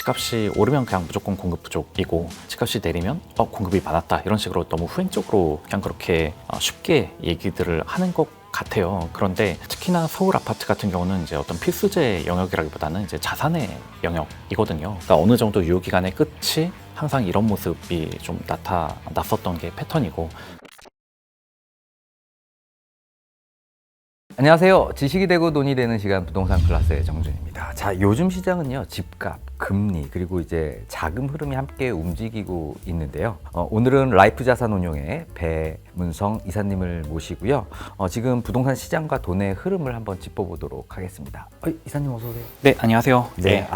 집값이 오르면 그냥 무조건 공급 부족이고 집값이 내리면 공급이 많았다 이런 식으로 너무 후행적으로 그냥 그렇게 쉽게 얘기들을 하는 것 같아요. 그런데 특히나 서울 아파트 같은 경우는 이제 어떤 필수재 영역이라기보다는 이제 자산의 영역이거든요. 그러니까 어느 정도 유효 기간의 끝이 항상 이런 모습이 좀 나타났었던 게 패턴이고. 안녕하세요. 지식이 되고 돈이 되는 시간 부동산 클래스의 정준입니다. 자, 요즘 시장은요, 집값, 금리, 그리고 이제 자금 흐름이 함께 움직이고 있는데요. 오늘은 라이프 자산운용의 배문성 이사님을 모시고요. 지금 부동산 시장과 돈의 흐름을 한번 짚어보도록 하겠습니다. 이사님 어서 오세요. 네, 안녕하세요. 네.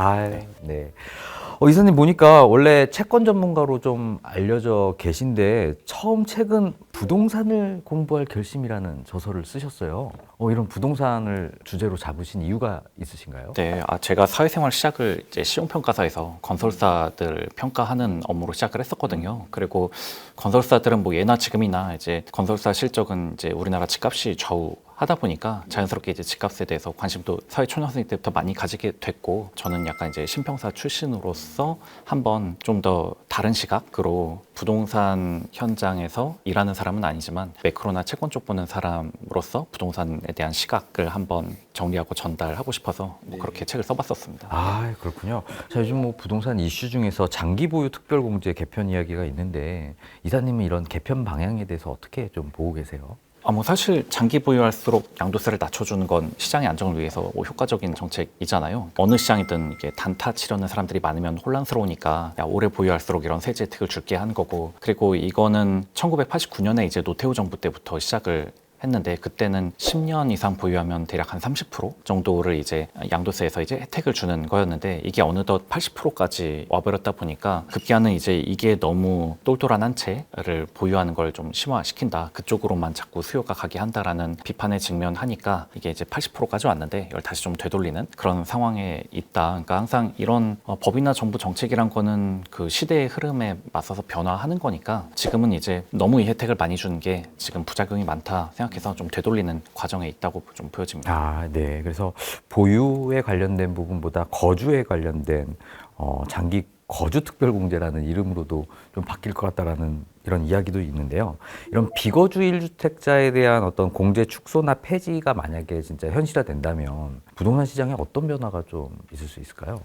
네. 이사님 보니까 원래 채권 전문가로 좀 알려져 계신데 처음 최근 부동산을 공부할 결심이라는 저서를 쓰셨어요. 이런 부동산을 주제로 잡으신 이유가 있으신가요? 네, 제가 사회생활 시작을 이제 시용평가사에서 건설사들 평가하는 업무로 시작을 했었거든요. 그리고 건설사들은 뭐 예나 지금이나 이제 건설사 실적은 이제 우리나라 집값이 좌우하다 보니까 자연스럽게 이제 집값에 대해서 관심도 사회 초년생 때부터 많이 가지게 됐고, 저는 약간 이제 신평사 출신으로서 한번 좀 더 다른 시각으로 부동산 현장에서 일하는 사람은 아니지만 매크로나 채권 쪽 보는 사람으로서 부동산에 대한 시각을 한번 정리하고 전달하고 싶어서 그렇게 책을 써봤었습니다. 그렇군요. 자, 요즘 뭐 부동산 이슈 중에서 장기 보유 특별공제 개편 이야기가 있는데 이사님은 이런 개편 방향에 대해서 어떻게 좀 보고 계세요? 뭐 사실 장기 보유할수록 양도세를 낮춰주는 건 시장의 안정을 위해서 효과적인 정책이잖아요. 어느 시장이든 이게 단타 치려는 사람들이 많으면 혼란스러우니까 오래 보유할수록 이런 세제 혜택을 줄게 한 거고, 그리고 이거는 1989년에 이제 노태우 정부 때부터 시작을 했는데 그때는 10년 이상 보유하면 대략 한 30% 정도를 이제 양도세에서 이제 혜택을 주는 거였는데, 이게 어느덧 80%까지 와버렸다 보니까 급기야는 이제 이게 너무 똘똘한 한 채를 보유하는 걸 좀 심화시킨다, 그쪽으로만 자꾸 수요가 가게 한다라는 비판에 직면하니까 이게 이제 80%까지 왔는데 이걸 다시 좀 되돌리는 그런 상황에 있다. 그러니까 항상 이런 법이나 정부 정책이란 거는 그 시대의 흐름에 맞서서 변화하는 거니까 지금은 이제 너무 이 혜택을 많이 주는 게 지금 부작용이 많다 생각해서 좀 되돌리는 과정에 있다고 좀 보여집니다. 네. 그래서 보유에 관련된 부분보다 거주에 관련된 장기 거주 특별공제라는 이름으로도 좀 바뀔 것 같다라는 이런 이야기도 있는데요. 이런 비거주 1주택자에 대한 어떤 공제 축소나 폐지가 만약에 진짜 현실화된다면 부동산 시장에 어떤 변화가 좀 있을 수 있을까요?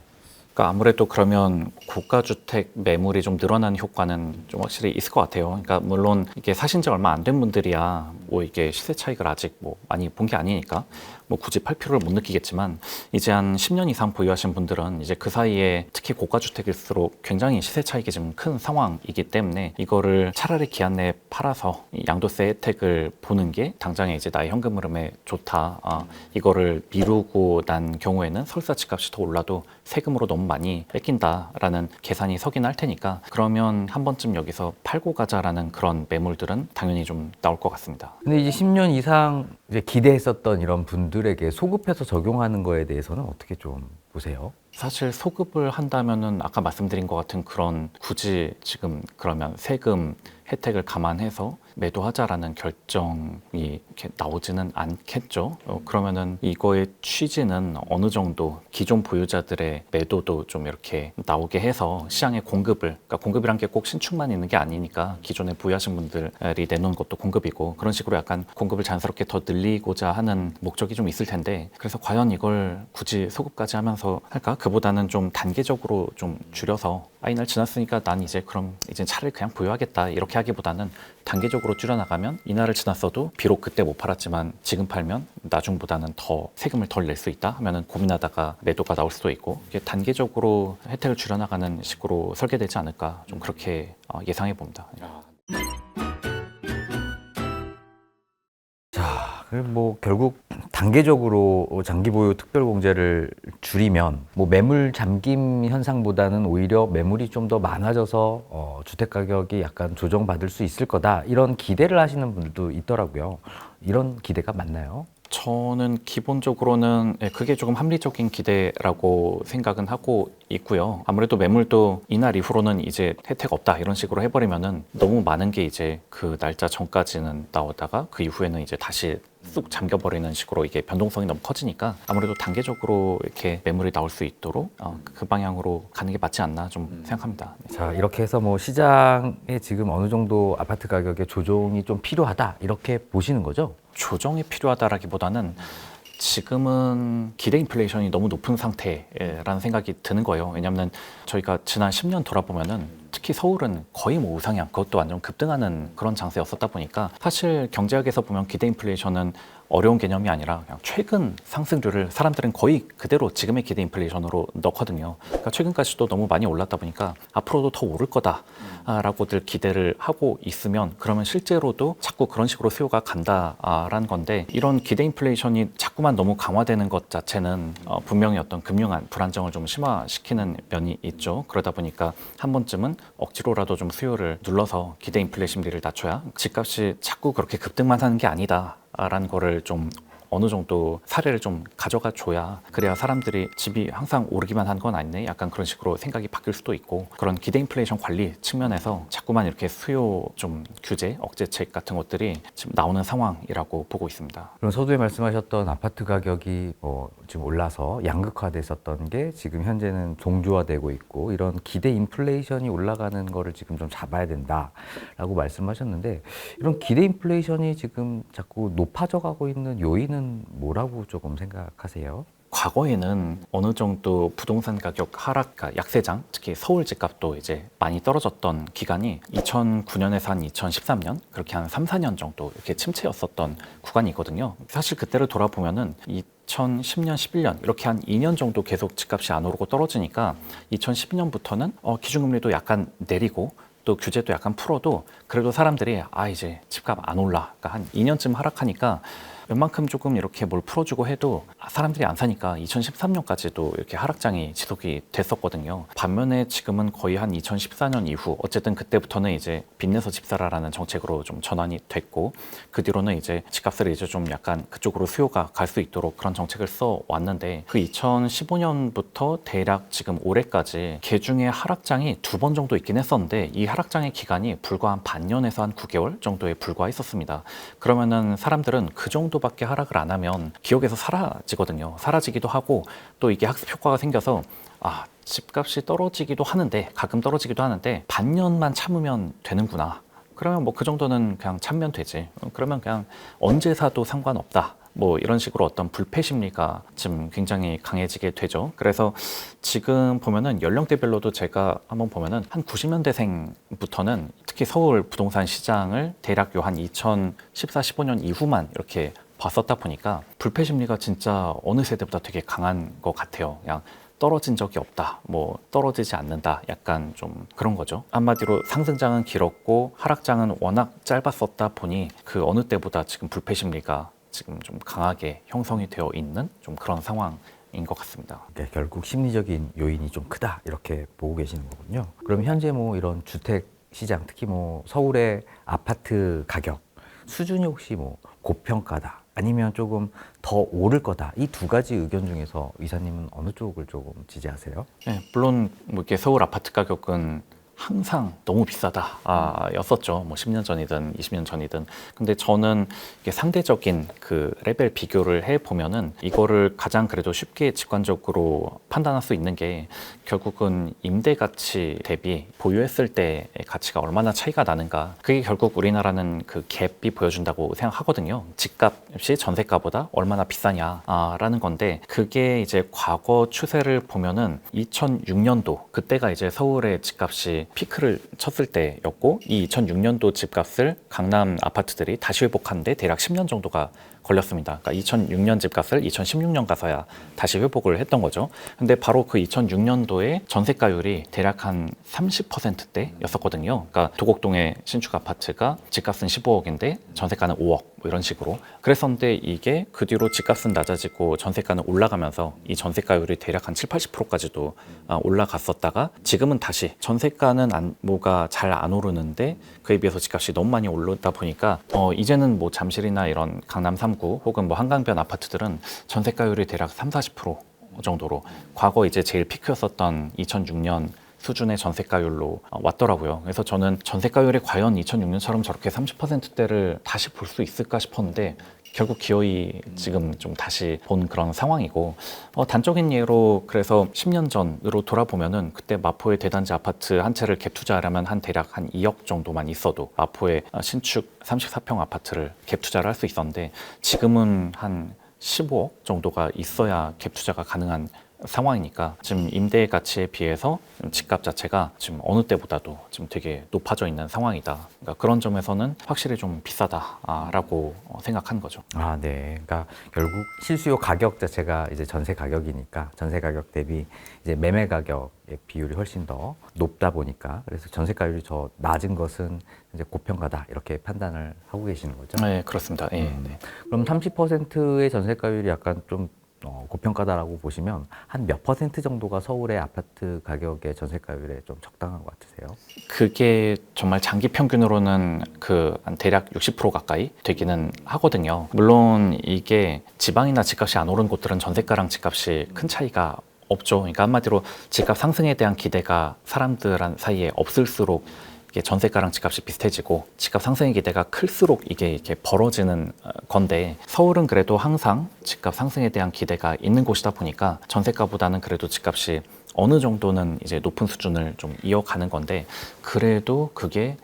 그러니까 아무래도 그러면 고가주택 매물이 좀 늘어나는 효과는 좀 확실히 있을 것 같아요. 그러니까 물론 이게 사신 지 얼마 안 된 분들이야 뭐 이게 시세 차익을 아직 뭐 많이 본 게 아니니까 뭐 굳이 팔 필요를 못 느끼겠지만, 이제 한 10년 이상 보유하신 분들은 이제 그 사이에 특히 고가주택일수록 굉장히 시세 차익이 좀 큰 상황이기 때문에 이거를 차라리 기한 내에 팔아서 이 양도세 혜택을 보는 게 당장에 이제 나의 현금 흐름에 좋다. 이거를 미루고 난 경우에는 설사 집값이 더 올라도 세금으로 너무 많이 뺏긴다라는 계산이 서긴 할 테니까, 그러면 한 번쯤 여기서 팔고 가자라는 그런 매물들은 당연히 좀 나올 것 같습니다. 근데 이제 10년 이상 이제 기대했었던 이런 분들에게 소급해서 적용하는 거에 대해서는 어떻게 좀 보세요? 사실 소급을 한다면은 아까 말씀드린 것 같은 그런 굳이 지금 그러면 세금 혜택을 감안해서 매도하자라는 결정이 이렇게 나오지는 않겠죠. 그러면은 이거의 취지는 어느 정도 기존 보유자들의 매도도 좀 이렇게 나오게 해서 시장의 공급을, 그러니까 공급이란 게 꼭 신축만 있는 게 아니니까 기존에 보유하신 분들이 내놓은 것도 공급이고, 그런 식으로 약간 공급을 자연스럽게 더 늘리고자 하는 목적이 좀 있을 텐데, 그래서 과연 이걸 굳이 소급까지 하면서 할까? 그보다는 좀 단계적으로 좀 줄여서 이날 지났으니까 난 이제 그럼 이제 차를 그냥 보유하겠다 이렇게 하기보다는 단계적으로 줄여나가면 이날을 지났어도 비록 그때 못 팔았지만 지금 팔면 나중보다는 더 세금을 덜 낼 수 있다 하면은 고민하다가 매도가 나올 수도 있고, 이게 단계적으로 혜택을 줄여나가는 식으로 설계되지 않을까, 좀 그렇게 예상해 봅니다. 뭐 결국 단계적으로 장기 보유 특별 공제를 줄이면 뭐 매물 잠김 현상보다는 오히려 매물이 좀 더 많아져서 주택 가격이 약간 조정받을 수 있을 거다, 이런 기대를 하시는 분들도 있더라고요. 이런 기대가 맞나요? 저는 기본적으로는 그게 조금 합리적인 기대라고 생각은 하고 있고요. 아무래도 매물도 이날 이후로는 이제 혜택 없다 이런 식으로 해버리면은 너무 많은 게 이제 그 날짜 전까지는 나오다가 그 이후에는 이제 다시 쑥 잠겨버리는 식으로 이게 변동성이 너무 커지니까 아무래도 단계적으로 이렇게 매물이 나올 수 있도록 그 방향으로 가는 게 맞지 않나 좀 생각합니다. 네. 자, 이렇게 해서 뭐 시장에 지금 어느 정도 아파트 가격의 조정이 좀 필요하다 이렇게 보시는 거죠? 조정이 필요하다라기보다는 지금은 기대 인플레이션이 너무 높은 상태라는 생각이 드는 거예요. 왜냐하면 저희가 지난 10년 돌아보면은 특히 서울은 거의 뭐 우상향, 그것도 완전 급등하는 그런 장세였었다 보니까 사실 경제학에서 보면 기대 인플레이션은 어려운 개념이 아니라 그냥 최근 상승률을 사람들은 거의 그대로 지금의 기대 인플레이션으로 넣거든요. 그러니까 최근까지도 너무 많이 올랐다 보니까 앞으로도 더 오를 거다라고들 기대를 하고 있으면 그러면 실제로도 자꾸 그런 식으로 수요가 간다라는 건데 이런 기대 인플레이션이 자꾸만 너무 강화되는 것 자체는 분명히 어떤 금융 불안정을 좀 심화시키는 면이 있죠. 그러다 보니까 한 번쯤은 억지로라도 좀 수요를 눌러서 기대 인플레 심리를 낮춰야 집값이 자꾸 그렇게 급등만 하는 게 아니다라는 거를 좀 어느 정도 사례를 좀 가져가 줘야 그래야 사람들이 집이 항상 오르기만 한 건 아니네 약간 그런 식으로 생각이 바뀔 수도 있고 그런 기대 인플레이션 관리 측면에서 자꾸만 이렇게 수요 좀 규제 억제책 같은 것들이 지금 나오는 상황이라고 보고 있습니다. 그럼 서두에 말씀하셨던 아파트 가격이 지금 올라서 양극화됐었던 게 지금 현재는 동조화되고 있고 이런 기대 인플레이션이 올라가는 거를 지금 좀 잡아야 된다라고 말씀하셨는데 이런 기대 인플레이션이 지금 자꾸 높아져 가고 있는 요인은 뭐라고 조금 생각하세요? 과거에는 어느 정도 부동산 가격 하락, 약세장, 특히 서울 집값도 이제 많이 떨어졌던 기간이 2009년에서 한 2013년, 그렇게 한 3, 4년 정도 이렇게 침체였었던 구간이거든요. 사실 그때를 돌아보면은 2010년, 11년 이렇게 한 2년 정도 계속 집값이 안 오르고 떨어지니까 2012년부터는 기준금리도 약간 내리고 또 규제도 약간 풀어도 그래도 사람들이 이제 집값 안 올라. 그러니까 한 2년쯤 하락하니까 웬만큼 조금 이렇게 뭘 풀어주고 해도 사람들이 안 사니까 2013년까지도 이렇게 하락장이 지속이 됐었거든요. 반면에 지금은 거의 한 2014년 이후 어쨌든 그때부터는 이제 빚내서 집 사라라는 정책으로 좀 전환이 됐고 그 뒤로는 이제 집값을 이제 좀 약간 그쪽으로 수요가 갈 수 있도록 그런 정책을 써 왔는데 그 2015년부터 대략 지금 올해까지 개중에 하락장이 2번 정도 있긴 했었는데 이 하락장의 기간이 불과 한 반년에서 한 9개월 정도에 불과했었습니다. 그러면은 사람들은 그 정도밖에 하락을 안 하면 기억에서 사라지거든요. 사라지기도 하고 또 이게 학습 효과가 생겨서 집값이 떨어지기도 하는데 가끔 떨어지기도 하는데 반년만 참으면 되는구나. 그러면 뭐 그 정도는 그냥 참으면 되지. 그러면 그냥 언제 사도 상관없다. 뭐 이런 식으로 어떤 불패 심리가 지금 굉장히 강해지게 되죠. 그래서 지금 보면은 연령대별로도 제가 한번 보면은 한 90년대생부터는 특히 서울 부동산 시장을 대략 요 한 2014, 15년 이후만 이렇게 봤었다 보니까 불패 심리가 진짜 어느 세대보다 되게 강한 것 같아요. 그냥 떨어진 적이 없다, 뭐 떨어지지 않는다, 약간 좀 그런 거죠. 한마디로 상승장은 길었고 하락장은 워낙 짧았었다 보니 그 어느 때보다 지금 불패 심리가 지금 좀 강하게 형성이 되어 있는 좀 그런 상황인 것 같습니다. 네, 결국 심리적인 요인이 좀 크다 이렇게 보고 계시는 거군요. 그럼 현재 뭐 이런 주택 시장 특히 뭐 서울의 아파트 가격 수준이 혹시 뭐 고평가다 아니면 조금 더 오를 거다 이 두 가지 의견 중에서 이사님은 어느 쪽을 조금 지지하세요? 네, 물론 뭐 이렇게 서울 아파트 가격은 항상 너무 비싸다 였었죠. 뭐 10년 전이든 20년 전이든. 근데 저는 이게 상대적인 그 레벨 비교를 해 보면은 이거를 가장 그래도 쉽게 직관적으로 판단할 수 있는 게 결국은 임대 가치 대비 보유했을 때의 가치가 얼마나 차이가 나는가. 그게 결국 우리나라는 그 갭이 보여준다고 생각하거든요. 집값이 전세가보다 얼마나 비싸냐라는 건데 그게 이제 과거 추세를 보면은 2006년도 그때가 이제 서울의 집값이 피크를 쳤을 때였고 이 2006년도 집값을 강남 아파트들이 다시 회복하는데 대략 10년 정도가 걸렸습니다. 그러니까 2006년 집값을 2016년 가서야 다시 회복을 했던 거죠. 근데 바로 그 2006년도에 전세가율이 대략 한 30%대였었거든요. 그러니까 도곡동의 신축 아파트가 집값은 15억인데 전세가는 5억 뭐 이런 식으로 그랬었는데 이게 그 뒤로 집값은 낮아지고 전세가는 올라가면서 이 전세가율이 대략 한 7, 80%까지도 올라갔었다가 지금은 다시 전세가는 뭐가 잘 안 오르는데 그에 비해서 집값이 너무 많이 오르다 보니까 이제는 뭐 잠실이나 이런 강남 3구 혹은 뭐 한강변 아파트들은 전세가율이 대략 3, 40% 정도로 과거 이제 제일 피크였었던 2006년 수준의 전세가율로 왔더라고요. 그래서 저는 전세가율이 과연 2006년처럼 저렇게 30%대를 다시 볼 수 있을까 싶었는데 결국 기어이 지금 좀 다시 본 그런 상황이고 단적인 예로 그래서 10년 전으로 돌아보면은 그때 마포의 대단지 아파트 한 채를 갭 투자하려면 한 대략 한 2억 정도만 있어도 마포의 신축 34평 아파트를 갭 투자를 할 수 있었는데 지금은 한 15억 정도가 있어야 갭 투자가 가능한 상황이니까 지금 임대 가치에 비해서 집값 자체가 지금 어느 때보다도 지금 되게 높아져 있는 상황이다. 그러니까 그런 점에서는 확실히 좀 비싸다라고 생각하는 거죠. 아, 네. 그러니까 결국 실수요 가격 자체가 이제 전세 가격이니까 전세 가격 대비 이제 매매 가격의 비율이 훨씬 더 높다 보니까 그래서 전세가율이 더 낮은 것은 이제 고평가다 이렇게 판단을 하고 계시는 거죠. 네, 그렇습니다. 예, 네. 그럼 30%의 전세가율이 약간 좀 고평가다라고 보시면 한 몇 퍼센트 정도가 서울의 아파트 가격의 전세가율에 좀 적당한 것 같으세요? 그게 정말 장기 평균으로는 한 대략 60% 가까이 되기는 하거든요. 물론 이게 지방이나 집값이 안 오른 곳들은 전세가랑 집값이 큰 차이가 없죠. 그러니까 한마디로 집값 상승에 대한 기대가 사람들 사이에 없을수록 이게 전세가랑 집값이 비슷해지고 집값 상승의 기대가 클수록 이게 이렇게 벌어지는 건데 서울은 그래도 항상 집값 상승에 대한 기대가 있는 곳이다 보니까 전세가보다는 그래도 집값이 어느 정도는 이제 높은 수준을 좀 이어가는 건데 그래도 그게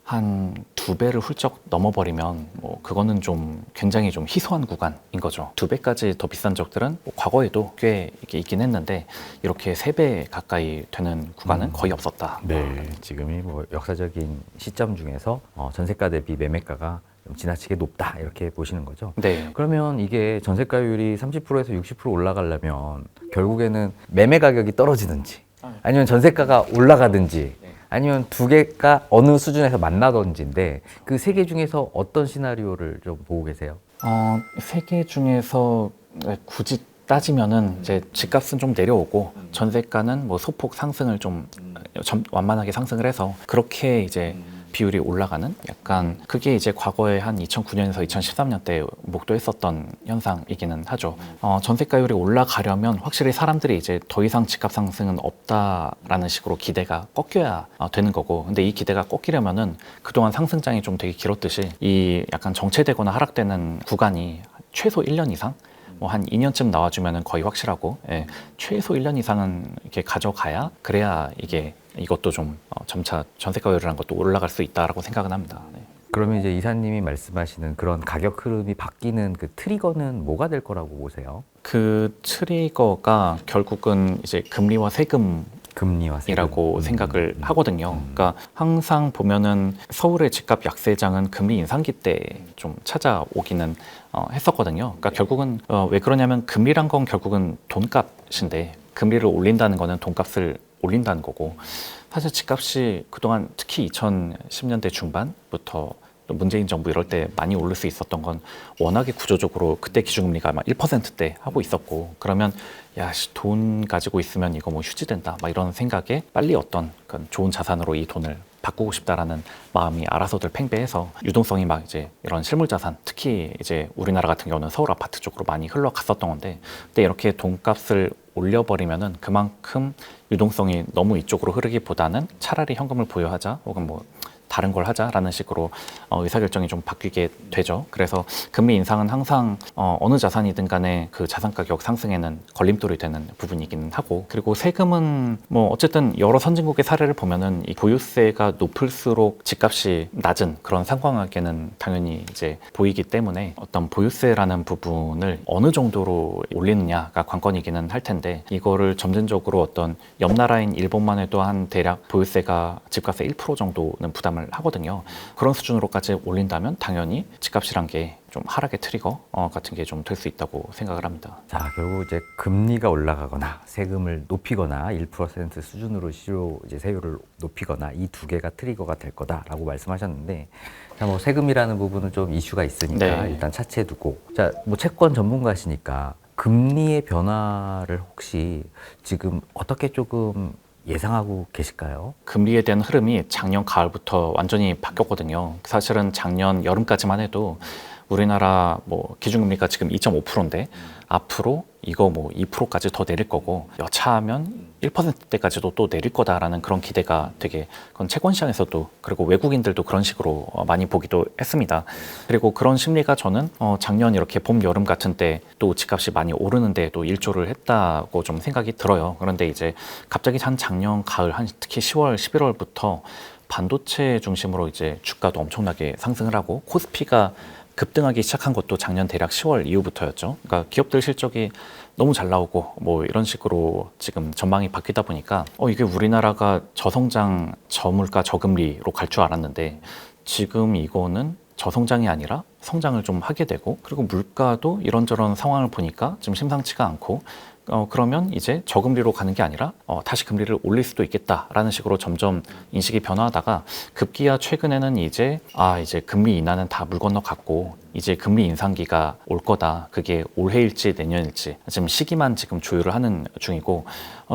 한 2배를 훌쩍 넘어버리면 뭐 그거는 좀 굉장히 좀 희소한 구간인 거죠. 2배까지 더 비싼 적들은 뭐 과거에도 꽤 이게 있긴 했는데 이렇게 3배 가까이 되는 구간은 거의 없었다. 네, 지금이 뭐 역사적인 시점 중에서 전세가 대비 매매가가 좀 지나치게 높다 이렇게 보시는 거죠. 네. 그러면 이게 전세가율이 30%에서 60% 올라가려면 결국에는 매매 가격이 떨어지든지 아니면 전세가가 올라가든지 아니면 두 개가 어느 수준에서 만나던지인데 그 세 개 중에서 어떤 시나리오를 좀 보고 계세요? 3개 중에서 굳이 따지면은 이제 집값은 좀 내려오고 전세가는 뭐 소폭 상승을 좀 완만하게 상승을 해서 그렇게 이제 비율이 올라가는 약간 그게 이제 과거에 한 2009년에서 2013년 때 목도했었던 현상이기는 하죠. 전세가율이 올라가려면 확실히 사람들이 이제 더 이상 집값 상승은 없다라는 식으로 기대가 꺾여야 되는 거고 근데 이 기대가 꺾이려면은 그동안 상승장이 좀 되게 길었듯이 이 약간 정체되거나 하락되는 구간이 최소 1년 이상 뭐 한 2년쯤 나와주면은 거의 확실하고 최소 1년 이상은 이렇게 가져가야 그래야 이것도 좀 점차 전세가율이라는 것도 올라갈 수 있다라고 생각은 합니다. 네. 그러면 이제 이사님이 말씀하시는 그런 가격 흐름이 바뀌는 그 트리거는 뭐가 될 거라고 보세요? 그 트리거가 결국은 이제 금리와 세금 금리와 세금. 이라고 생각을 하거든요. 그러니까 항상 보면은 서울의 집값 약세장은 금리 인상기 때 좀 찾아오기는 했었거든요. 그러니까 결국은 왜 그러냐면 금리란 건 결국은 돈값인데 금리를 올린다는 거는 돈값을 올린다는 거고 사실 집값이 그동안 특히 2010년대 중반부터 또 문재인 정부 이럴 때 많이 오를 수 있었던 건 워낙에 구조적으로 그때 기준금리가 막 1%대 하고 있었고 그러면 야, 돈 가지고 있으면 이거 뭐 휴지된다 막 이런 생각에 빨리 어떤 좋은 자산으로 이 돈을 바꾸고 싶다라는 마음이 알아서들 팽배해서 유동성이 막 이제 이런 실물 자산 특히 이제 우리나라 같은 경우는 서울 아파트 쪽으로 많이 흘러갔었던 건데 근데 이렇게 돈값을 올려버리면은 그만큼 유동성이 너무 이쪽으로 흐르기보다는 차라리 현금을 보유하자 혹은 뭐 다른 걸 하자라는 식으로 의사결정이 좀 바뀌게 되죠. 그래서 금리 인상은 항상 어느 자산이든 간에 그 자산 가격 상승에는 걸림돌이 되는 부분이기는 하고 그리고 세금은 뭐 어쨌든 여러 선진국의 사례를 보면은 이 보유세가 높을수록 집값이 낮은 그런 상황에는 당연히 이제 보이기 때문에 어떤 보유세라는 부분을 어느 정도로 올리느냐가 관건이기는 할 텐데 이거를 점진적으로 어떤 옆 나라인 일본만 해도 한 대략 보유세가 집값의 1% 정도는 부담을 하거든요. 그런 수준으로까지 올린다면 당연히 집값이란 게 좀 하락의 트리거 같은 게 좀 될 수 있다고 생각을 합니다. 자, 결국 이제 금리가 올라가거나 세금을 높이거나 1% 수준으로 실효 이제 세율을 높이거나 이 두 개가 트리거가 될 거다라고 말씀하셨는데 자, 뭐 세금이라는 부분은 좀 이슈가 있으니까 네. 일단 차치해 두고 자, 뭐 채권 전문가시니까 금리의 변화를 혹시 지금 어떻게 조금 예상하고 계실까요? 금리에 대한 흐름이 작년 가을부터 완전히 바뀌었거든요. 사실은 작년 여름까지만 해도 우리나라 뭐 기준금리가 지금 2.5%인데 앞으로 이거 뭐 2%까지 더 내릴 거고 여차하면 1%대까지도 또 내릴 거다라는 그런 기대가 되게 그건 채권 시장에서도 그리고 외국인들도 그런 식으로 많이 보기도 했습니다. 그리고 그런 심리가 저는 작년 이렇게 봄, 여름 같은 때 또 집값이 많이 오르는데 또 일조를 했다고 좀 생각이 들어요. 그런데 이제 갑자기 한 작년 가을 한 특히 10월, 11월부터 반도체 중심으로 이제 주가도 엄청나게 상승을 하고 코스피가 급등하기 시작한 것도 작년 대략 10월 이후부터였죠. 그러니까 기업들 실적이 너무 잘 나오고 뭐 이런 식으로 지금 전망이 바뀌다 보니까 이게 우리나라가 저성장, 저물가, 저금리로 갈 줄 알았는데 지금 이거는 저성장이 아니라 성장을 좀 하게 되고 그리고 물가도 이런저런 상황을 보니까 지금 심상치가 않고 그러면 이제 저금리로 가는 게 아니라 다시 금리를 올릴 수도 있겠다라는 식으로 점점 인식이 변화하다가 급기야 최근에는 이제 금리 인하는 다 물 건너 갔고 이제 금리 인상기가 올 거다. 그게 올해일지 내년일지 지금 시기만 지금 조율을 하는 중이고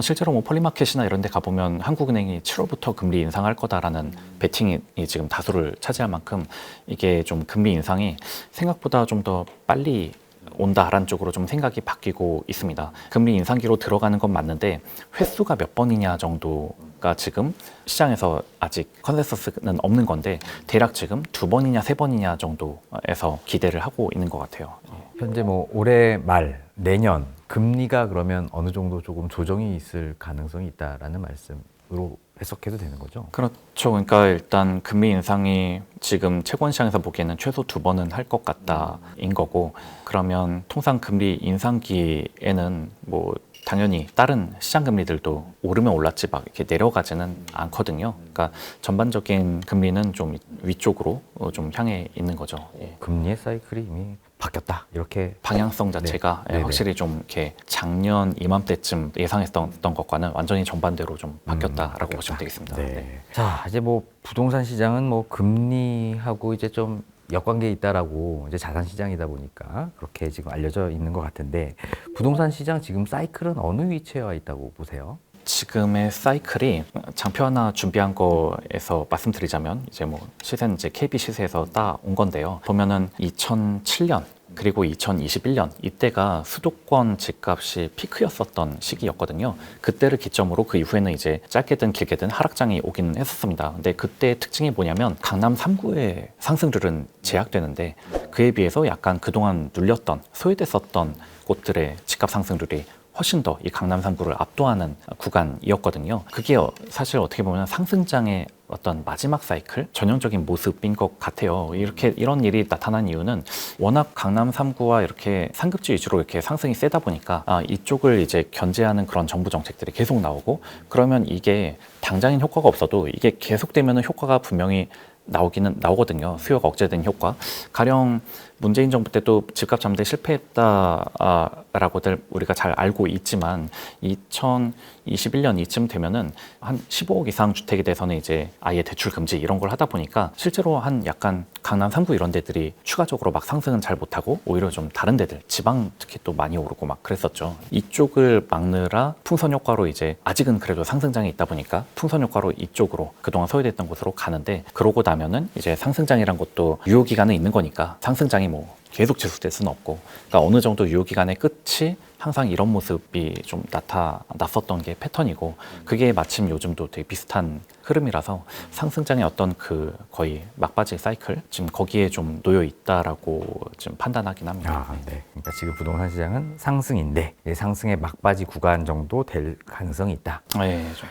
실제로 뭐 폴리마켓이나 이런 데 가보면 한국은행이 7월부터 금리 인상할 거다라는 베팅이 지금 다수를 차지할 만큼 이게 좀 금리 인상이 생각보다 좀 더 빨리 온다라는 쪽으로 좀 생각이 바뀌고 있습니다. 금리 인상기로 들어가는 건 맞는데 횟수가 몇 번이냐 정도가 지금 시장에서 아직 컨센서스는 없는 건데 대략 지금 2번이냐 3번이냐 정도에서 기대를 하고 있는 것 같아요. 현재 뭐 올해 말, 내년 금리가 그러면 어느 정도 조금 조정이 있을 가능성이 있다라는 말씀으로 해석해도 되는 거죠? 그렇죠. 그러니까 일단 금리 인상이 지금 채권 시장에서 보기에는 최소 2번은 할 것 같다인 거고 그러면 통상 금리 인상기에는 뭐 당연히 다른 시장 금리들도 오르면 올랐지 막 이렇게 내려가지는 않거든요. 그러니까 전반적인 금리는 좀 위쪽으로 좀 향해 있는 거죠. 예. 금리의 사이클이 이미 바뀌었다. 이렇게 방향성 자체가 네네. 확실히 좀 이렇게 작년 이맘때쯤 예상했던 것과는 완전히 정반대로 좀 바뀌었다라고 보시면 되겠습니다. 네. 네. 자, 이제 뭐 부동산 시장은 뭐 금리하고 이제 좀 역관계에 있다라고 이제 자산 시장이다 보니까 그렇게 지금 알려져 있는 것 같은데 부동산 시장 지금 사이클은 어느 위치에 와 있다고 보세요? 지금의 사이클이 장표 하나 준비한 거에서 말씀드리자면 이제 뭐 시세는 이제 KB 시세에서 따온 건데요. 보면은 2007년 그리고 2021년 이때가 수도권 집값이 피크였었던 시기였거든요. 그때를 기점으로 그 이후에는 이제 짧게든 길게든 하락장이 오기는 했었습니다. 근데 그때의 특징이 뭐냐면 강남 3구의 상승률은 제약되는데 그에 비해서 약간 그동안 눌렸던 소외됐었던 곳들의 집값 상승률이 훨씬 더 이 강남 3구를 압도하는 구간이었거든요. 그게 사실 어떻게 보면 상승장의 어떤 마지막 사이클 전형적인 모습인 것 같아요. 이런 일이 나타난 이유는 워낙 강남 3구와 이렇게 상급지 위주로 이렇게 상승이 세다 보니까 이쪽을 이제 견제하는 그런 정부 정책들이 계속 나오고 그러면 이게 당장인 효과가 없어도 이게 계속되면 효과가 분명히 나오거든요. 수요가 억제된 효과. 가령 문재인 정부 때도 집값 잠재 실패했다라고들 우리가 잘 알고 있지만 2021년 이쯤 되면은 한 15억 이상 주택에 대해서는 이제 아예 대출 금지 이런 걸 하다 보니까 실제로 한 약간 강남 3구 이런 데들이 추가적으로 막 상승은 잘 못하고 오히려 좀 다른 데들 지방 특히 또 많이 오르고 막 그랬었죠. 이쪽을 막느라 풍선 효과로 이제 아직은 그래도 상승장이 있다 보니까 풍선 효과로 이쪽으로 그동안 소외됐던 곳으로 가는데 그러고 나면은 이제 상승장이란 것도 유효 기간은 있는 거니까 상승장이 뭐 계속 지속될 수는 없고 그러니까 어느 정도 유효 기간의 끝이 항상 이런 모습이 좀 나타났었던 게 패턴이고 그게 마침 요즘도 되게 비슷한 흐름이라서 상승장의 어떤 그 거의 막바지 사이클 지금 거기에 좀 놓여 있다라고 지금 판단하긴 합니다. 네. 그러니까 지금 부동산 시장은 상승인데 상승의 막바지 구간 정도 될 가능성이 있다. 네, 좀.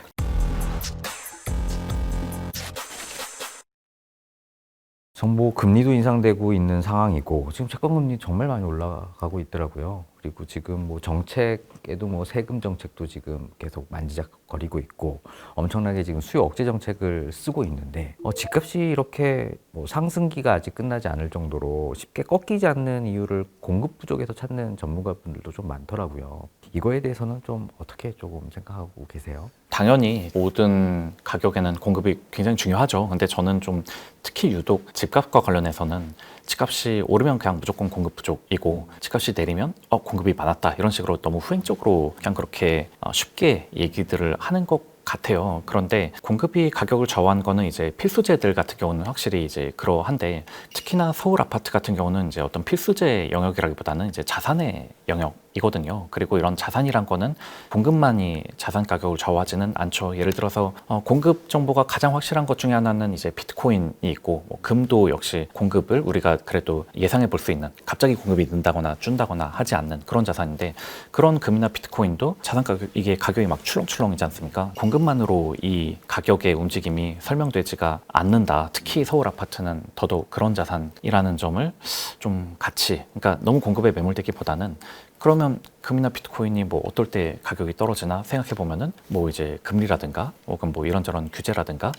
정보 금리도 인상되고 있는 상황이고 지금 채권 금리 정말 많이 올라가고 있더라고요. 그리고 지금 뭐 정책에도 뭐 세금 정책도 지금 계속 만지작거리고 있고 엄청나게 지금 수요 억제 정책을 쓰고 있는데 집값이 이렇게 뭐 상승기가 아직 끝나지 않을 정도로 쉽게 꺾이지 않는 이유를 공급 부족에서 찾는 전문가분들도 좀 많더라고요. 이거에 대해서는 좀 어떻게 조금 생각하고 계세요? 당연히 모든 가격에는 공급이 굉장히 중요하죠. 근데 저는 좀 특히 유독 집값과 관련해서는 집값이 오르면 그냥 무조건 공급 부족이고 집값이 내리면 공급이 많았다 이런 식으로 너무 후행적으로 그냥 그렇게 쉽게 얘기들을 하는 것 같아요. 그런데 공급이 가격을 좌우한 거는 이제 필수재들 같은 경우는 확실히 이제 그러한데 특히나 서울 아파트 같은 경우는 이제 어떤 필수재 영역이라기보다는 이제 자산의 영역 가격이거든요. 그리고 이런 자산이란 거는 공급만이 자산 가격을 좌우하지는 않죠. 예를 들어서 공급 정보가 가장 확실한 것 중에 하나는 이제 비트코인이 있고 뭐 금도 역시 공급을 우리가 그래도 예상해 볼 수 있는 갑자기 공급이 는다거나 준다거나 하지 않는 그런 자산인데 그런 금이나 비트코인도 자산 가격 이게 가격이 막 출렁출렁이지 않습니까? 공급만으로 이 가격의 움직임이 설명되지가 않는다. 특히 서울 아파트는 더더욱 그런 자산이라는 점을 좀 같이 그러니까 너무 공급에 매몰되기보다는 그러면 금이나 비트코인이 뭐 어떨 때 가격이 떨어지나 생각해 보면은 뭐 이제 금리라든가 혹은 뭐 이런저런 규제라든가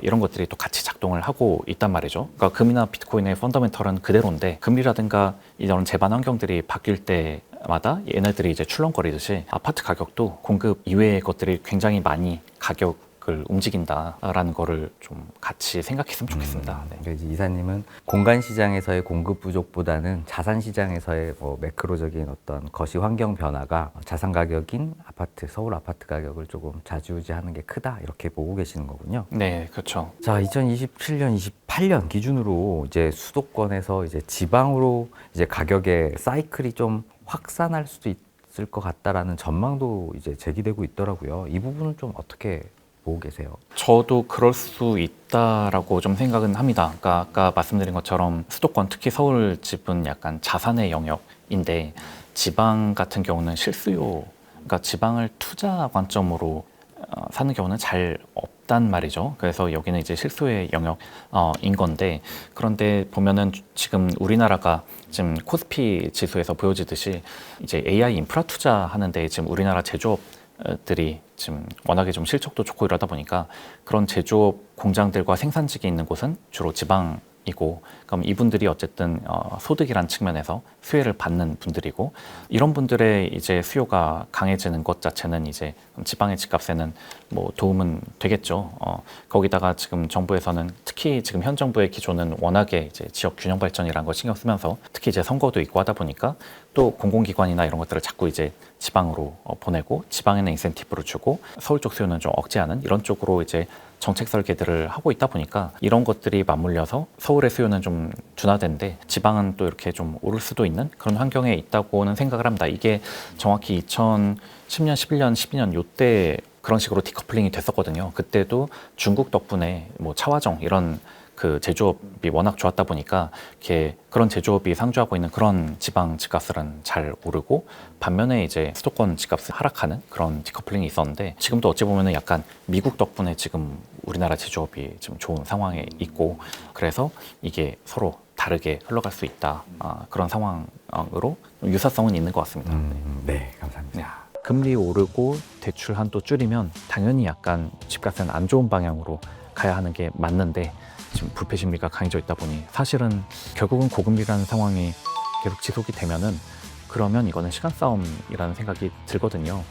이런 것들이 또 같이 작동을 하고 있단 말이죠. 그러니까 금이나 비트코인의 펀더멘털은 그대로인데 금리라든가 이런 재반 환경들이 바뀔 때마다 얘네들이 이제 출렁거리듯이 아파트 가격도 공급 이외의 것들이 굉장히 많이 가격을 움직인다라는 거를 좀 같이 생각했으면 좋겠습니다. 네. 그러니까 이제 이사님은 공간 시장에서의 공급 부족보다는 자산 시장에서의 뭐 매크로적인 어떤 거시 환경 변화가 자산 가격인 아파트, 서울 아파트 가격을 조금 좌지우지하는 게 크다 이렇게 보고 계시는 거군요. 네, 그렇죠. 자, 2027년, 28년 기준으로 이제 수도권에서 이제 지방으로 이제 가격의 사이클이 좀 확산할 수도 있을 것 같다라는 전망도 이제 제기되고 있더라고요. 이 부분은 좀 어떻게 보고 계세요? 저도 그럴 수 있다라고 좀 생각은 합니다. 그러니까 아까 말씀드린 것처럼 수도권 특히 서울 집은 약간 자산의 영역인데 지방 같은 경우는 실수요, 그러니까 지방을 투자 관점으로 사는 경우는 잘 없단 말이죠. 그래서 여기는 이제 실수요의 영역인 건데 그런데 보면은 지금 우리나라가 지금 코스피 지수에서 보여지듯이 이제 AI 인프라 투자하는데 지금 우리나라 제조업들이 지금 워낙에 좀 실적도 좋고 이러다 보니까 그런 제조업 공장들과 생산직이 있는 곳은 주로 지방이고 그럼 이분들이 어쨌든 소득이란 측면에서 수혜를 받는 분들이고 이런 분들의 이제 수요가 강해지는 것 자체는 이제 지방의 집값에는 뭐 도움은 되겠죠. 거기다가 지금 정부에서는 특히 지금 현 정부의 기조는 워낙에 이제 지역 균형 발전이라는 걸 신경 쓰면서 특히 이제 선거도 있고 하다 보니까 또 공공기관이나 이런 것들을 자꾸 이제 지방으로 보내고 지방에는 인센티브를 주고 서울 쪽 수요는 좀 억제하는 이런 쪽으로 이제 정책 설계들을 하고 있다 보니까 이런 것들이 맞물려서 서울의 수요는 좀 둔화된데 지방은 또 이렇게 좀 오를 수도 있는 그런 환경에 있다고는 생각을 합니다. 이게 정확히 2010년, 11년, 12년 요때 그런 식으로 디커플링이 됐었거든요. 그때도 중국 덕분에 뭐 차화정 이런 그 제조업이 워낙 좋았다 보니까 이렇게 그런 제조업이 상주하고 있는 그런 지방 집값은 잘 오르고 반면에 이제 수도권 집값이 하락하는 그런 디커플링이 있었는데 지금도 어찌 보면은 약간 미국 덕분에 지금 우리나라 제조업이 좀 좋은 상황에 있고 그래서 이게 서로 다르게 흘러갈 수 있다 그런 상황으로 유사성은 있는 것 같습니다. 네, 감사합니다. 네. 금리 오르고 대출 한도 줄이면 당연히 약간 집값은 안 좋은 방향으로 가야 하는 게 맞는데 지금 불패 심리가 강해져 있다 보니 사실은 결국은 고금리라는 상황이 계속 지속이 되면은 그러면 이거는 시간 싸움이라는 생각이 들거든요.